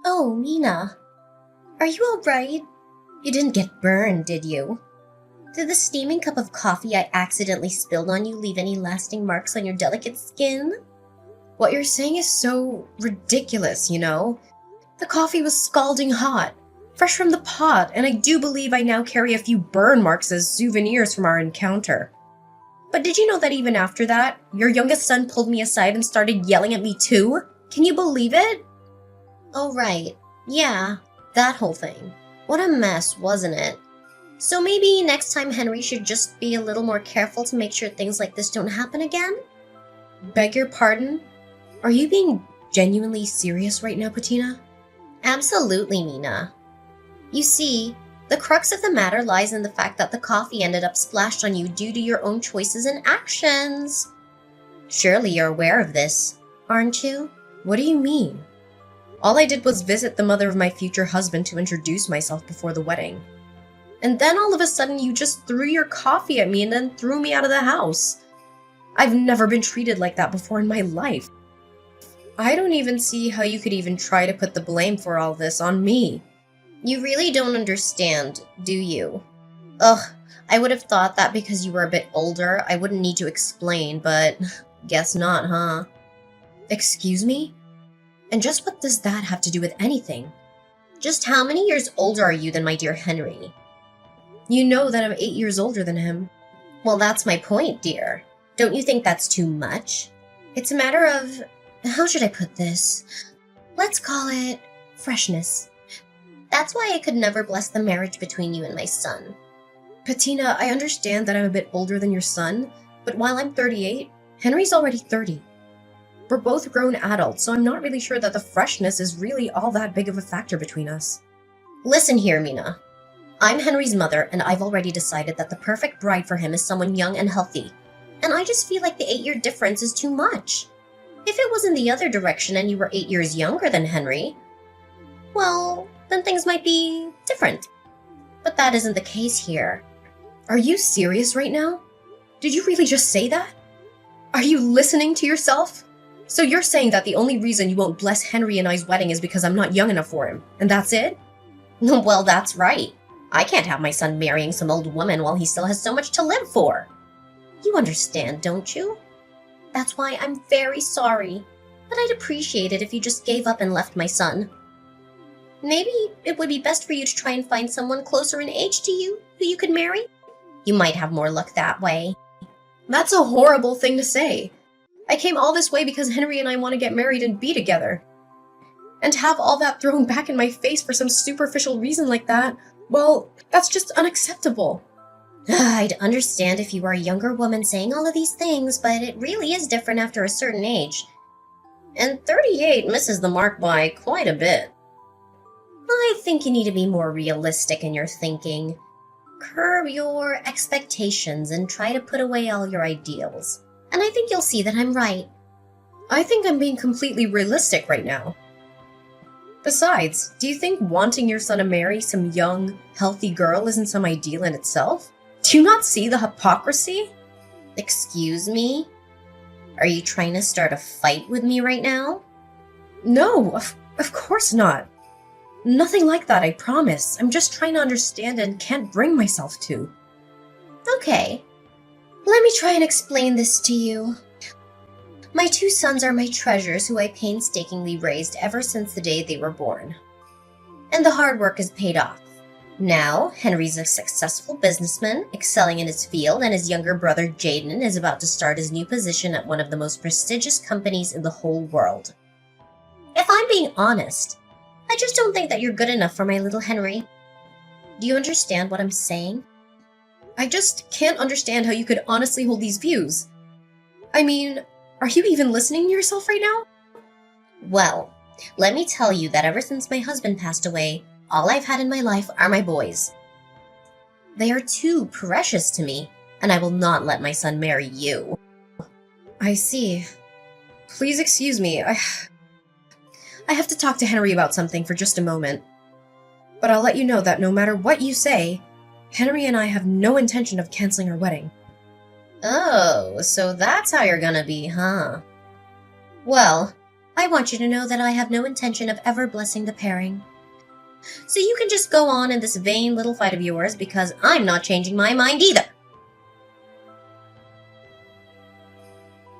Oh, Mina. Are you alright? You didn't get burned, did you? Did the steaming cup of coffee I accidentally spilled on you leave any lasting marks on your delicate skin? What you're saying is so ridiculous, you know? The coffee was scalding hot, fresh from the pot, and I do believe I now carry a few burn marks as souvenirs from our encounter. But did you know that even after that, your youngest son pulled me aside and started yelling at me too? Can you believe it? Oh, right. Yeah, that whole thing. What a mess, wasn't it? So maybe next time Henry should just be a little more careful to make sure things like this don't happen again? Beg your pardon? Are you being genuinely serious right now, Patina? Absolutely, Mina. You see, the crux of the matter lies in the fact that the coffee ended up splashed on you due to your own choices and actions. Surely you're aware of this, aren't you? What do you mean? All I did was visit the mother of my future husband to introduce myself before the wedding. And then all of a sudden you just threw your coffee at me and then threw me out of the house. I've never been treated like that before in my life. I don't even see how you could even try to put the blame for all this on me. You really don't understand, do you? Ugh, I would have thought that because you were a bit older, I wouldn't need to explain, but guess not, huh? Excuse me? And just what does that have to do with anything? Just how many years older are you than my dear Henry? You know that I'm 8 years older than him. Well, that's my point, dear. Don't you think that's too much? It's a matter of... how should I put this? Let's call it freshness. That's why I could never bless the marriage between you and my son. Patina, I understand that I'm a bit older than your son, but while I'm 38, Henry's already 30. We're both grown adults, so I'm not really sure that the freshness is really all that big of a factor between us. Listen here, Mina. I'm Henry's mother, and I've already decided that the perfect bride for him is someone young and healthy. And I just feel like the 8-year difference is too much. If it was in the other direction and you were 8 years younger than Henry, well, then things might be different. But that isn't the case here. Are you serious right now? Did you really just say that? Are you listening to yourself? So you're saying that the only reason you won't bless Henry and I's wedding is because I'm not young enough for him, and that's it? Well, that's right. I can't have my son marrying some old woman while he still has so much to live for. You understand, don't you? That's why I'm very sorry, but I'd appreciate it if you just gave up and left my son. Maybe it would be best for you to try and find someone closer in age to you who you could marry. You might have more luck that way. That's a horrible thing to say. I came all this way because Henry and I want to get married and be together. And to have all that thrown back in my face for some superficial reason like that, well, that's just unacceptable. I'd understand if you were a younger woman saying all of these things, but it really is different after a certain age. And 38 misses the mark by quite a bit. I think you need to be more realistic in your thinking. Curb your expectations and try to put away all your ideals. And I think you'll see that I'm right. I think I'm being completely realistic right now. Besides, do you think wanting your son to marry some young, healthy girl isn't some ideal in itself? Do you not see the hypocrisy? Excuse me? Are you trying to start a fight with me right now? No, of course not. Nothing like that, I promise. I'm just trying to understand and can't bring myself to. Okay. Let me try and explain this to you. My 2 sons are my treasures who I painstakingly raised ever since the day they were born. And the hard work has paid off. Now, Henry's a successful businessman, excelling in his field, and his younger brother Jaden is about to start his new position at one of the most prestigious companies in the whole world. If I'm being honest, I just don't think that you're good enough for my little Henry. Do you understand what I'm saying? I just can't understand how you could honestly hold these views. I mean, are you even listening to yourself right now? Well, let me tell you that ever since my husband passed away, all I've had in my life are my boys. They are too precious to me, and I will not let my son marry you. I see. Please excuse me, I have to talk to Henry about something for just a moment. But I'll let you know that no matter what you say, Henry and I have no intention of canceling our wedding. Oh, so that's how you're gonna be, huh? Well, I want you to know that I have no intention of ever blessing the pairing. So you can just go on in this vain little fight of yours, because I'm not changing my mind either.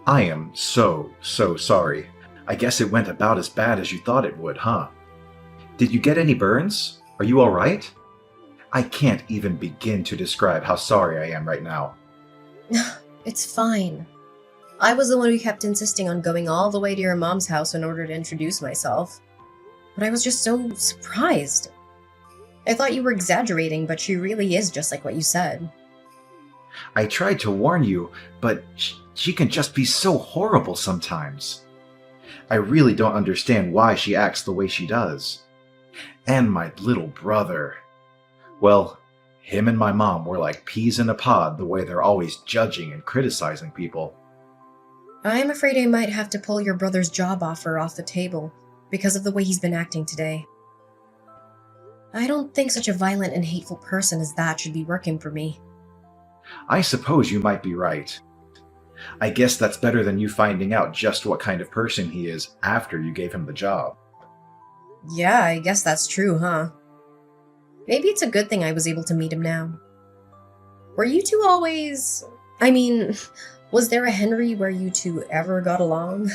I am so sorry. I guess it went about as bad as you thought it would, huh? Did you get any burns? Are you alright? I can't even begin to describe how sorry I am right now. It's fine. I was the one who kept insisting on going all the way to your mom's house in order to introduce myself. But I was just so surprised. I thought you were exaggerating, but she really is just like what you said. I tried to warn you, but she can just be so horrible sometimes. I really don't understand why she acts the way she does. And my little brother. Well, him and my mom were like peas in a pod the way they're always judging and criticizing people. I'm afraid I might have to pull your brother's job offer off the table because of the way he's been acting today. I don't think such a violent and hateful person as that should be working for me. I suppose you might be right. I guess that's better than you finding out just what kind of person he is after you gave him the job. Yeah, I guess that's true, huh? Maybe it's a good thing I was able to meet him now. Were you two always... was there a Henry where you two ever got along?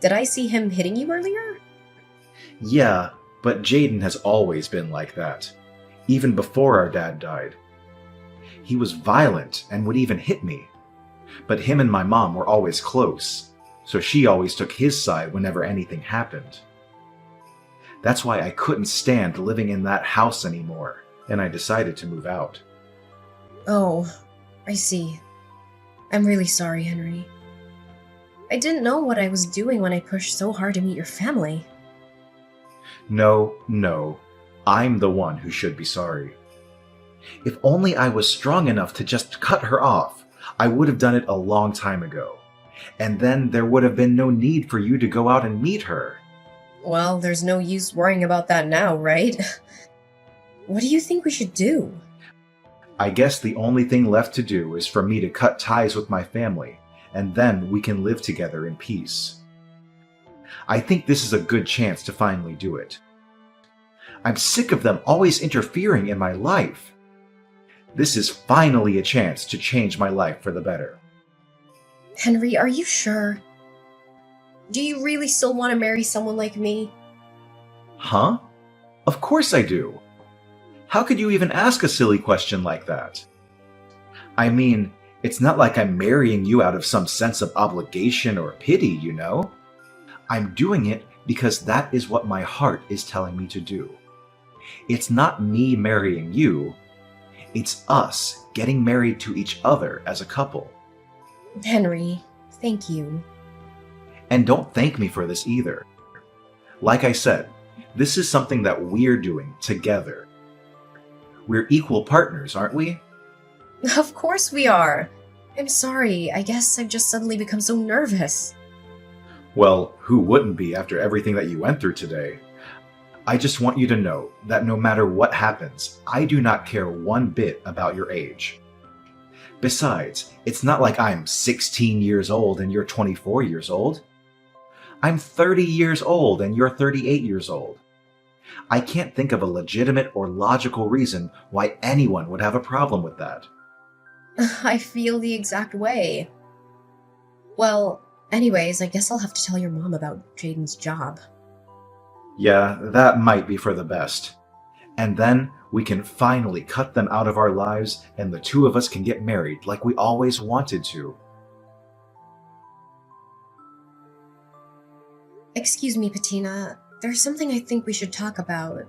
Did I see him hitting you earlier? Yeah, but Jaden has always been like that, even before our dad died. He was violent and would even hit me. But him and my mom were always close, so she always took his side whenever anything happened. That's why I couldn't stand living in that house anymore, and I decided to move out. Oh, I see. I'm really sorry, Henry. I didn't know what I was doing when I pushed so hard to meet your family. No, I'm the one who should be sorry. If only I was strong enough to just cut her off, I would have done it a long time ago. And then there would have been no need for you to go out and meet her. Well, there's no use worrying about that now, right? What do you think we should do? I guess the only thing left to do is for me to cut ties with my family, and then we can live together in peace. I think this is a good chance to finally do it. I'm sick of them always interfering in my life. This is finally a chance to change my life for the better. Henry, are you sure? Do you really still want to marry someone like me? Huh? Of course I do. How could you even ask a silly question like that? I mean, it's not like I'm marrying you out of some sense of obligation or pity, you know? I'm doing it because that is what my heart is telling me to do. It's not me marrying you. It's us getting married to each other as a couple. Henry, thank you. And don't thank me for this either. Like I said, this is something that we're doing together. We're equal partners, aren't we? Of course we are. I'm sorry, I guess I've just suddenly become so nervous. Well, who wouldn't be after everything that you went through today? I just want you to know that no matter what happens, I do not care one bit about your age. Besides, it's not like I'm 16 years old and you're 24 years old. I'm 30 years old and you're 38 years old. I can't think of a legitimate or logical reason why anyone would have a problem with that. I feel the exact way. Well, anyways, I guess I'll have to tell your mom about Jaden's job. Yeah, that might be for the best. And then we can finally cut them out of our lives and the two of us can get married like we always wanted to. Excuse me, Patina. There's something I think we should talk about.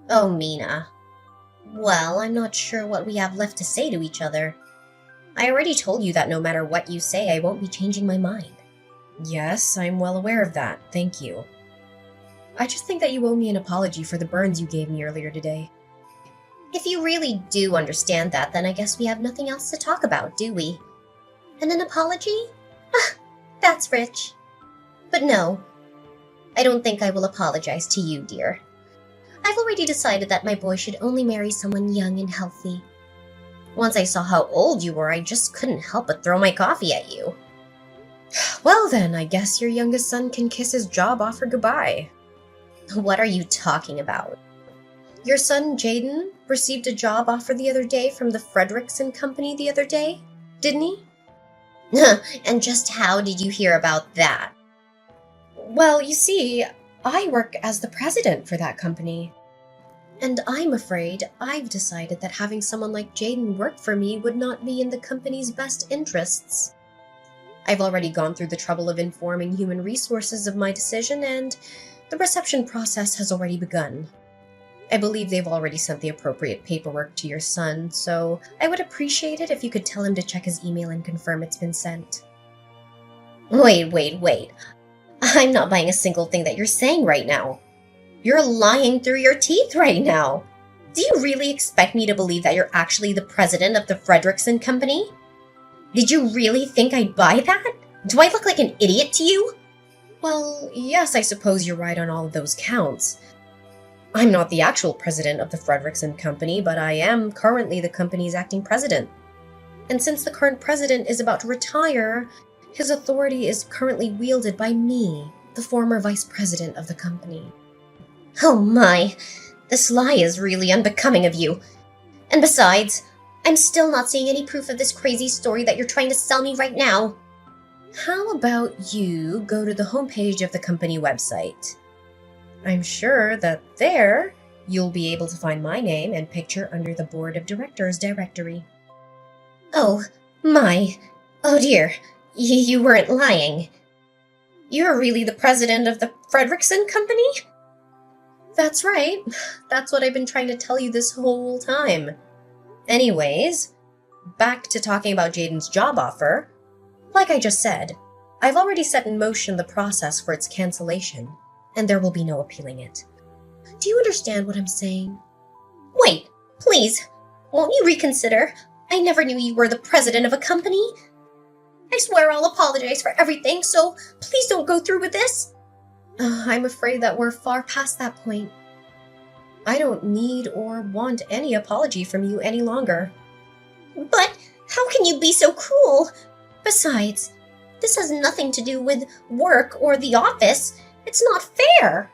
Oh, Mina. Well, I'm not sure what we have left to say to each other. I already told you that no matter what you say, I won't be changing my mind. Yes, I'm well aware of that. Thank you. I just think that you owe me an apology for the burns you gave me earlier today. If you really do understand that, then I guess we have nothing else to talk about, do we? And an apology? That's rich. But no, I don't think I will apologize to you, dear. I've already decided that my boy should only marry someone young and healthy. Once I saw how old you were, I just couldn't help but throw my coffee at you. Well then, I guess your youngest son can kiss his job offer goodbye. What are you talking about? Your son, Jaden, received a job offer the other day from the Frederickson Company the other day, didn't he? And just how did you hear about that? Well, you see, I work as the president for that company. And I'm afraid I've decided that having someone like Jaden work for me would not be in the company's best interests. I've already gone through the trouble of informing human resources of my decision, and the reception process has already begun. I believe they've already sent the appropriate paperwork to your son, so I would appreciate it if you could tell him to check his email and confirm it's been sent. Wait. I'm not buying a single thing that you're saying right now. You're lying through your teeth right now. Do you really expect me to believe that you're actually the president of the Frederickson Company? Did you really think I'd buy that? Do I look like an idiot to you? Well, yes, I suppose you're right on all of those counts. I'm not the actual president of the Frederickson Company, but I am currently the company's acting president. And since the current president is about to retire, his authority is currently wielded by me, the former vice president of the company. Oh my, this lie is really unbecoming of you. And besides, I'm still not seeing any proof of this crazy story that you're trying to sell me right now. How about you go to the homepage of the company website? I'm sure that there you'll be able to find my name and picture under the board of directors directory. Oh dear, you weren't lying. You're really the president of the Frederickson Company? That's right. That's what I've been trying to tell you this whole time. Anyways, back to talking about Jaden's job offer. Like I just said, I've already set in motion the process for its cancellation, and there will be no appealing it. Do you understand what I'm saying? Wait, please, won't you reconsider? I never knew you were the president of a company. I swear I'll apologize for everything, so please don't go through with this. I'm afraid that we're far past that point. I don't need or want any apology from you any longer. But how can you be so cruel? Besides, this has nothing to do with work or the office. It's not fair.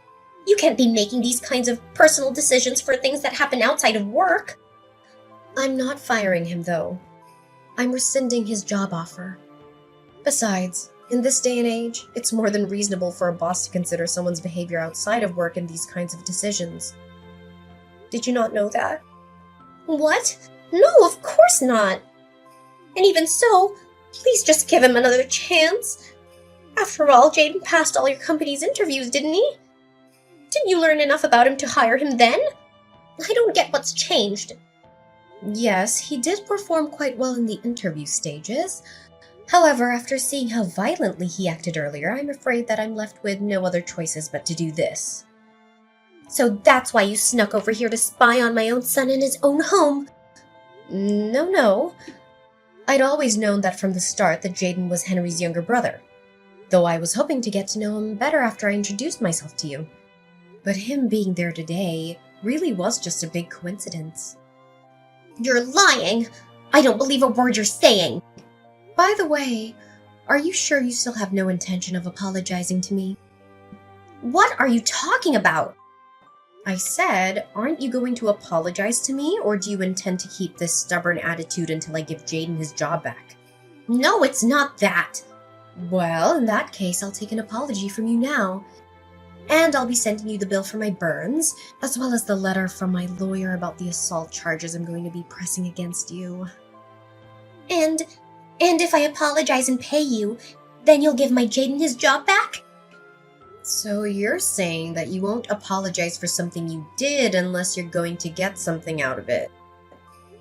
You can't be making these kinds of personal decisions for things that happen outside of work. I'm not firing him, though. I'm rescinding his job offer. Besides, in this day and age, it's more than reasonable for a boss to consider someone's behavior outside of work in these kinds of decisions. Did you not know that? What? No, of course not. And even so, please just give him another chance. After all, Jaden passed all your company's interviews, didn't he? Didn't you learn enough about him to hire him then? I don't get what's changed. Yes, he did perform quite well in the interview stages. However, after seeing how violently he acted earlier, I'm afraid that I'm left with no other choices but to do this. So that's why you snuck over here to spy on my own son in his own home? No. I'd always known that from the start that Jaden was Henry's younger brother, though I was hoping to get to know him better after I introduced myself to you. But him being there today really was just a big coincidence. You're lying! I don't believe a word you're saying! By the way, are you sure you still have no intention of apologizing to me? What are you talking about? I said, aren't you going to apologize to me, or do you intend to keep this stubborn attitude until I give Jaden his job back? No, it's not that. Well, in that case, I'll take an apology from you now. And I'll be sending you the bill for my burns, as well as the letter from my lawyer about the assault charges I'm going to be pressing against you. And if I apologize and pay you, then you'll give my Jaden his job back? So you're saying that you won't apologize for something you did unless you're going to get something out of it.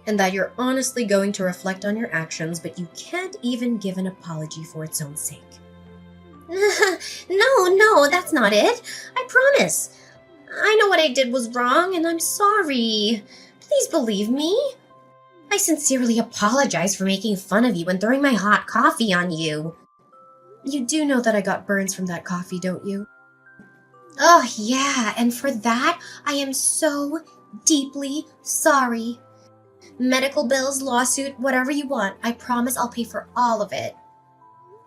And that you're honestly going to reflect on your actions, but you can't even give an apology for its own sake. No, that's not it. I promise. I know what I did was wrong, and I'm sorry. Please believe me. I sincerely apologize for making fun of you and throwing my hot coffee on you. You do know that I got burns from that coffee, don't you? Oh, yeah, and for that, I am so deeply sorry. Medical bills, lawsuit, whatever you want, I promise I'll pay for all of it.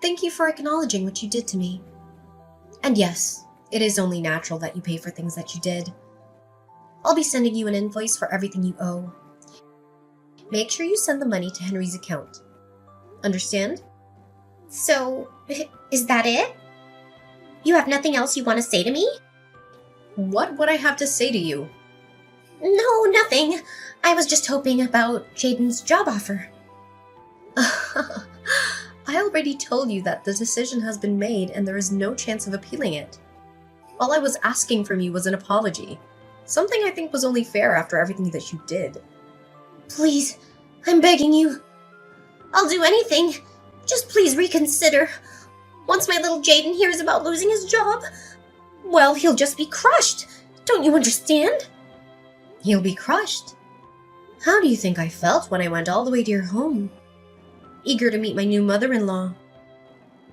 Thank you for acknowledging what you did to me. And yes, it is only natural that you pay for things that you did. I'll be sending you an invoice for everything you owe. Make sure you send the money to Henry's account. Understand? So, is that it? You have nothing else you want to say to me? What would I have to say to you? No, nothing. I was just hoping about Jaden's job offer. I already told you that the decision has been made and there is no chance of appealing it. All I was asking from you was an apology. Something I think was only fair after everything that you did. Please, I'm begging you. I'll do anything. Just please reconsider. Once my little Jaden hears about losing his job, well, he'll just be crushed. Don't you understand? He'll be crushed. How do you think I felt when I went all the way to your home? Eager to meet my new mother-in-law.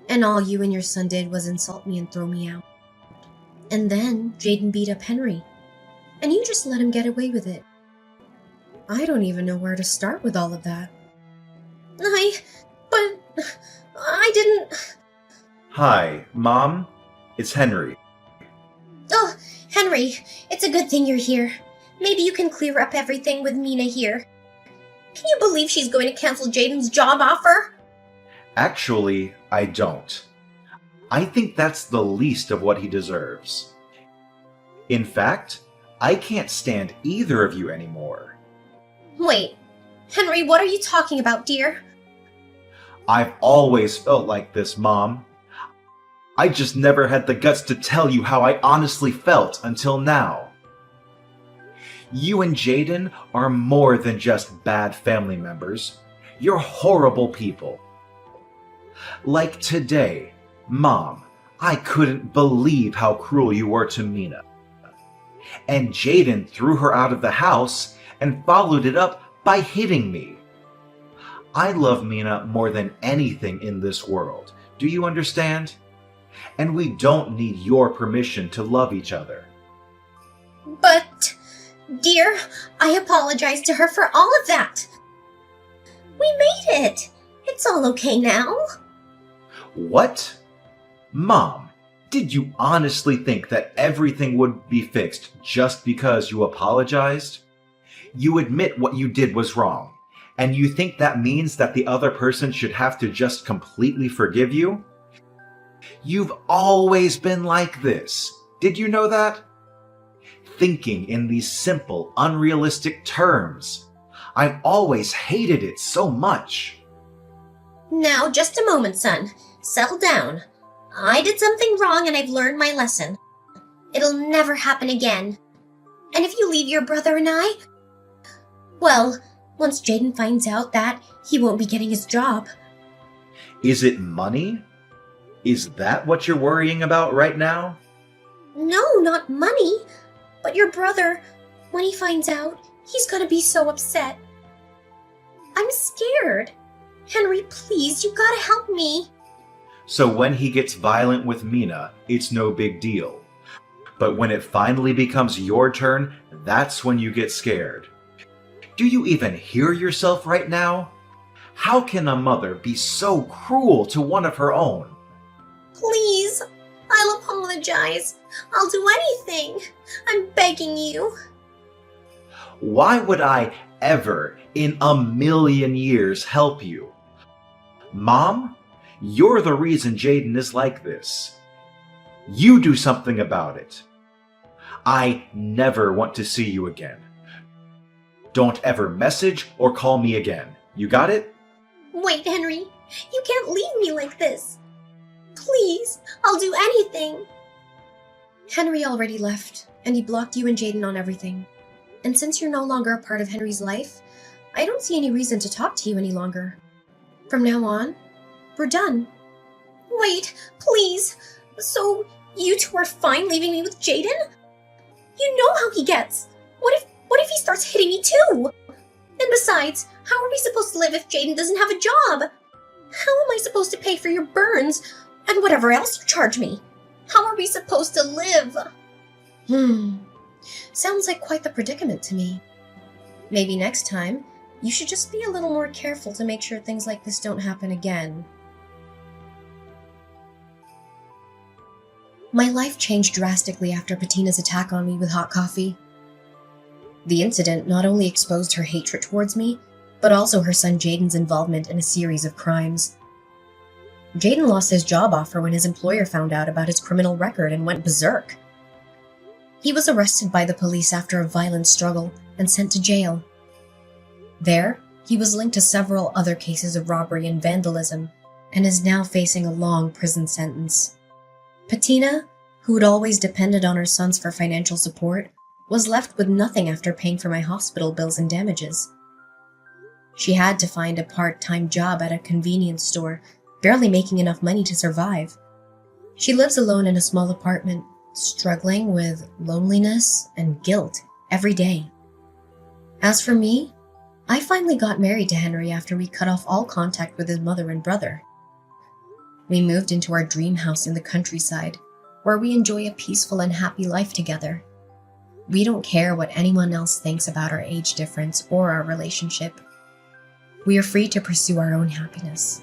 And all you and your son did was insult me and throw me out. And then Jaden beat up Henry. And you just let him get away with it. I don't even know where to start with all of that. But I didn't... Hi, Mom. It's Henry. Oh, Henry, it's a good thing you're here. Maybe you can clear up everything with Mina here. Can you believe she's going to cancel Jaden's job offer? Actually, I don't. I think that's the least of what he deserves. In fact, I can't stand either of you anymore. Wait, Henry, what are you talking about, dear? I've always felt like this, Mom. I just never had the guts to tell you how I honestly felt until now. You and Jaden are more than just bad family members. You're horrible people. Like today, Mom, I couldn't believe how cruel you were to Mina. And Jaden threw her out of the house and followed it up by hitting me. I love Mina more than anything in this world. Do you understand? And we don't need your permission to love each other. But, dear, I apologize to her for all of that. We made it. It's all okay now. What? Mom, did you honestly think that everything would be fixed just because you apologized? You admit what you did was wrong, and you think that means that the other person should have to just completely forgive you? You've always been like this. Did you know that? Thinking in these simple, unrealistic terms. I've always hated it so much. Now, just a moment, son. Settle down. I did something wrong and I've learned my lesson. It'll never happen again. And if you leave your brother and I, well, once Jaden finds out that, he won't be getting his job. Is it money? Is that what you're worrying about right now? No, not money. But your brother, when he finds out, he's gonna be so upset. I'm scared. Henry, please, you gotta help me. So when he gets violent with Mina, it's no big deal. But when it finally becomes your turn, that's when you get scared. Do you even hear yourself right now? How can a mother be so cruel to one of her own? Please, I'll apologize. I'll do anything. I'm begging you. Why would I ever in a million years help you? Mom, you're the reason Jaden is like this. You do something about it. I never want to see you again. Don't ever message or call me again. You got it? Wait, Henry. You can't leave me like this. Please, I'll do anything. Henry already left, and he blocked you and Jaden on everything. And since you're no longer a part of Henry's life, I don't see any reason to talk to you any longer. From now on, we're done. Wait, please. So, you two are fine leaving me with Jaden? You know how he gets. What if he starts hitting me too? And besides, how are we supposed to live if Jaden doesn't have a job? How am I supposed to pay for your burns and whatever else you charge me? How are we supposed to live? Sounds like quite the predicament to me. Maybe next time, you should just be a little more careful to make sure things like this don't happen again. My life changed drastically after Patina's attack on me with hot coffee. The incident not only exposed her hatred towards me, but also her son Jaden's involvement in a series of crimes. Jaden lost his job offer when his employer found out about his criminal record and went berserk. He was arrested by the police after a violent struggle and sent to jail. There, he was linked to several other cases of robbery and vandalism, and is now facing a long prison sentence. Patina, who had always depended on her sons for financial support, was left with nothing after paying for my hospital bills and damages. She had to find a part-time job at a convenience store, barely making enough money to survive. She lives alone in a small apartment, struggling with loneliness and guilt every day. As for me, I finally got married to Henry after we cut off all contact with his mother and brother. We moved into our dream house in the countryside, where we enjoy a peaceful and happy life together. We don't care what anyone else thinks about our age difference or our relationship. We are free to pursue our own happiness.